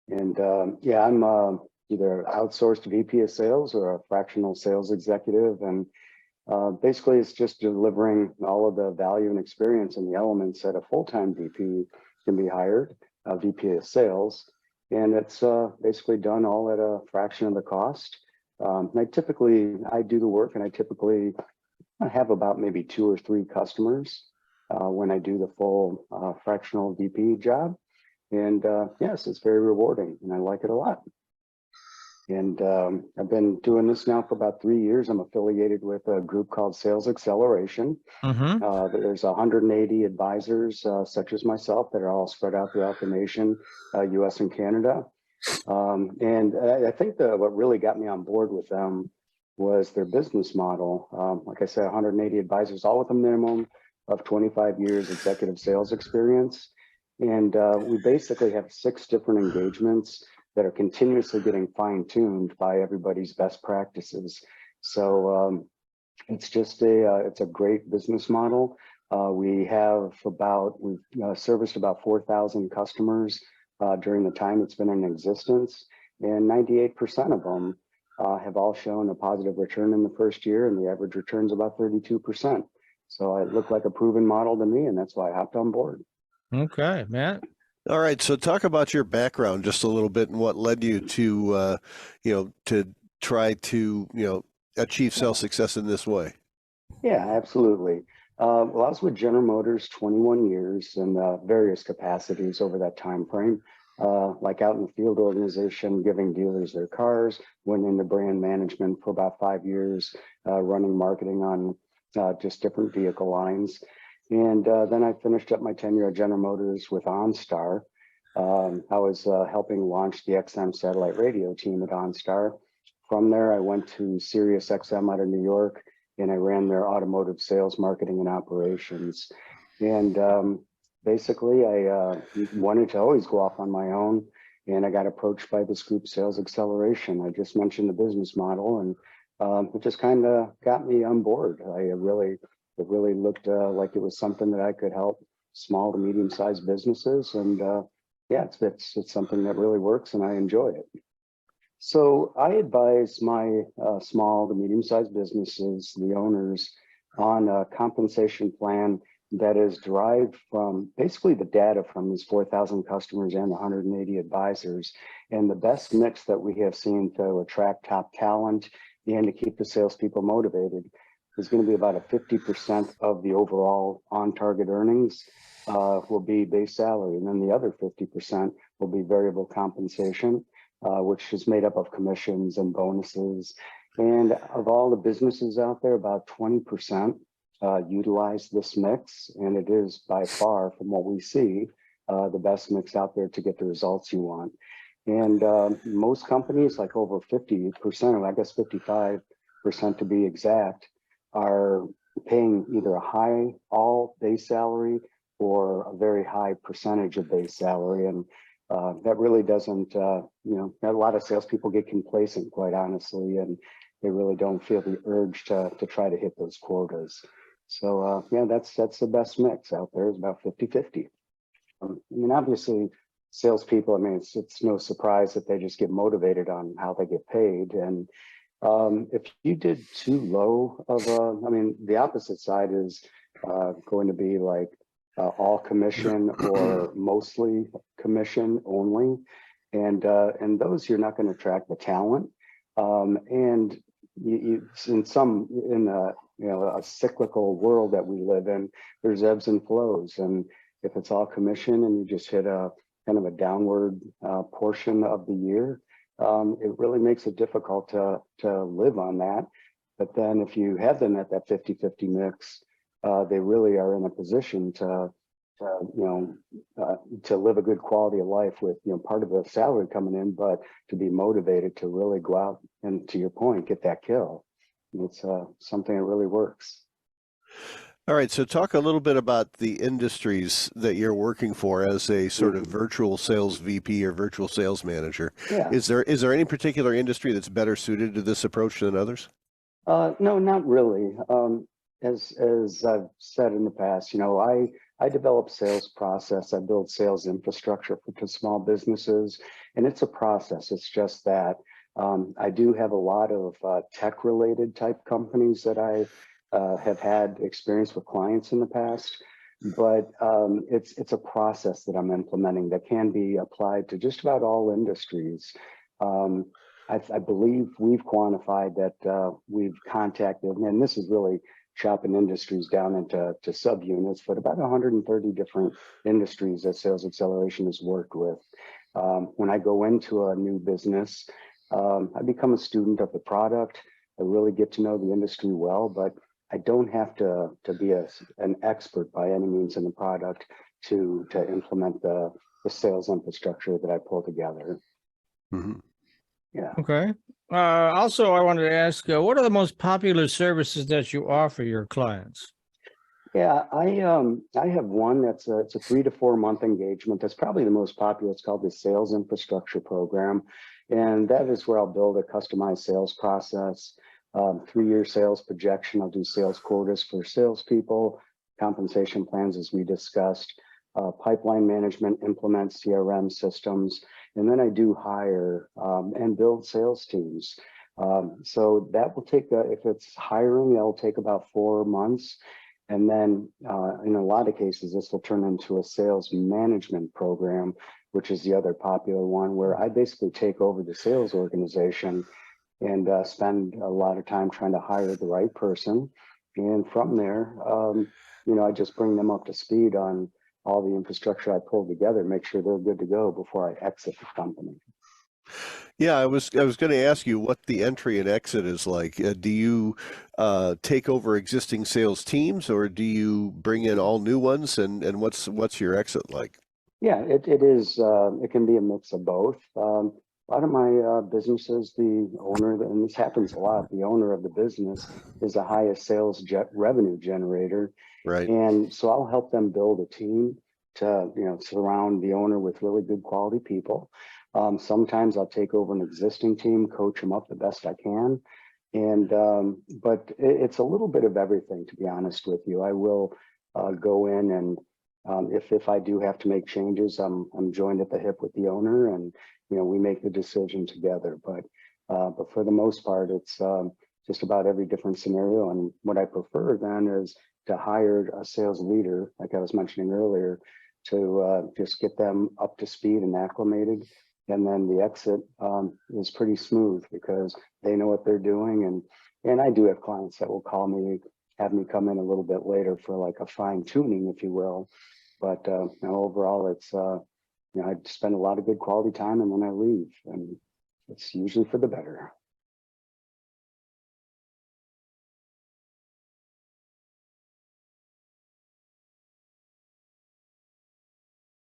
And yeah, I'm either outsourced VP of sales or a fractional sales executive. And basically, it's just delivering all of the value and experience and the elements that a full-time VP can be hired, a VP of sales. And it's basically done all at a fraction of the cost. I do the work, and I typically have about maybe 2 or 3 customers when I do the full fractional VP job. And yes, it's very rewarding, and I like it a lot. And I've been doing this now for about 3 years. I'm affiliated with a group called Sales Acceleration. There's 180 advisors, such as myself, that are all spread out throughout the nation, US and Canada. And I think what really got me on board with them was their business model. Like I said, 180 advisors, all with a minimum of 25 years executive sales experience. And we basically have 6 different engagements that are continuously getting fine-tuned by everybody's best practices. So it's just it's a great business model. We've serviced about 4,000 customers during the time it's been in existence, and 98% of them have all shown a positive return in the first year, and the average return is about 32%. So it looked like a proven model to me, and that's why I hopped on board. Okay, Matt. All right. So talk about your background just a little bit and what led you to, to try to, achieve sales success in this way. Yeah, absolutely. Well, I was with General Motors 21 years in various capacities over that time frame, like out in the field organization, giving dealers their cars, went into brand management for about 5 years, running marketing on just different vehicle lines. And then I finished up my tenure at General Motors with OnStar. I was helping launch the XM satellite radio team at OnStar. From there, I went to Sirius XM out of New York, and I ran their automotive sales, marketing, and operations. And basically, I wanted to always go off on my own, and I got approached by this group, Sales Acceleration. I just mentioned the business model, and it just kind of got me on board. It really looked like it was something that I could help small to medium-sized businesses. And yeah, it's something that really works, and I enjoy it. So I advise my small to medium-sized businesses, the owners, on a compensation plan that is derived from basically the data from these 4,000 customers and 180 advisors, and the best mix that we have seen to attract top talent and to keep the salespeople motivated is going to be about a 50% of the overall on-target earnings will be base salary, and then the other 50% will be variable compensation, which is made up of commissions and bonuses. And of all the businesses out there, about 20% utilize this mix, and it is by far, from what we see, the best mix out there to get the results you want. And most companies, like over 50%, or I guess 55% to be exact, are paying either a high all base salary or a very high percentage of base salary. And that really doesn't, a lot of salespeople get complacent, quite honestly, and they really don't feel the urge to try to hit those quotas. So yeah, that's the best mix out there, is about 50-50. I mean, obviously, salespeople, I mean, it's no surprise that they just get motivated on how they get paid. And if you did too low of the opposite side is going to be like all commission or mostly commission only. And those, you're not going to attract the talent. And in a cyclical world that we live in, there's ebbs and flows. And if it's all commission and you just hit a kind of a downward portion of the year, it really makes it difficult to live on that. But then if you have them at that 50-50 mix, they really are in a position to live a good quality of life with, part of the salary coming in, but to be motivated to really go out and, to your point, get that kill. It's something that really works. All right, so talk a little bit about the industries that you're working for as a sort of virtual sales VP or virtual sales manager. Yeah. Is there any particular industry that's better suited to this approach than others? No, not really. As I've said in the past, I I develop sales process. I build sales infrastructure for small businesses, and it's a process. It's just that I do have a lot of tech-related type companies that I have had experience with clients in the past, but it's a process that I'm implementing that can be applied to just about all industries. Um, I believe we've quantified that we've contacted, and this is really chopping industries down into subunits, but about 130 different industries that Sales Acceleration has worked with. When I go into a new business, I become a student of the product. I really get to know the industry well, but I don't have to be an expert by any means in the product to implement the sales infrastructure that I pull together. Mm-hmm. Yeah. Okay. Also, I wanted to ask, what are the most popular services that you offer your clients? Yeah, I have one that's it's a 3 to 4 month engagement. That's probably the most popular. It's called the Sales Infrastructure Program, and that is where I'll build a customized sales process, 3-year sales projection. I'll do sales quotas for salespeople, compensation plans as we discussed, pipeline management, implement CRM systems, and then I do hire and build sales teams. So that will take, if it's hiring, that'll take about 4 months. And then in a lot of cases, this will turn into a sales management program, which is the other popular one, where I basically take over the sales organization and spend a lot of time trying to hire the right person. And from there, I just bring them up to speed on all the infrastructure I pulled together, make sure they're good to go before I exit the company. Yeah, I was going to ask you what the entry and exit is like. Do you take over existing sales teams, or do you bring in all new ones? And what's your exit like? Yeah, it is. It can be a mix of both. A lot of my businesses, the owner, and this happens a lot, the owner of the business is the highest sales revenue generator. Right. And so I'll help them build a team to, surround the owner with really good quality people. Sometimes I'll take over an existing team, coach them up the best I can. And, but it's a little bit of everything, to be honest with you. I will go in and if I do have to make changes, I'm joined at the hip with the owner, and we make the decision together. But for the most part, it's just about every different scenario. And what I prefer then is to hire a sales leader, like I was mentioning earlier, to just get them up to speed and acclimated. And then the exit is pretty smooth because they know what they're doing. And I do have clients that will call me, have me come in a little bit later for like a fine tuning, if you will. But overall, it's I spend a lot of good quality time and then I leave, and it's usually for the better.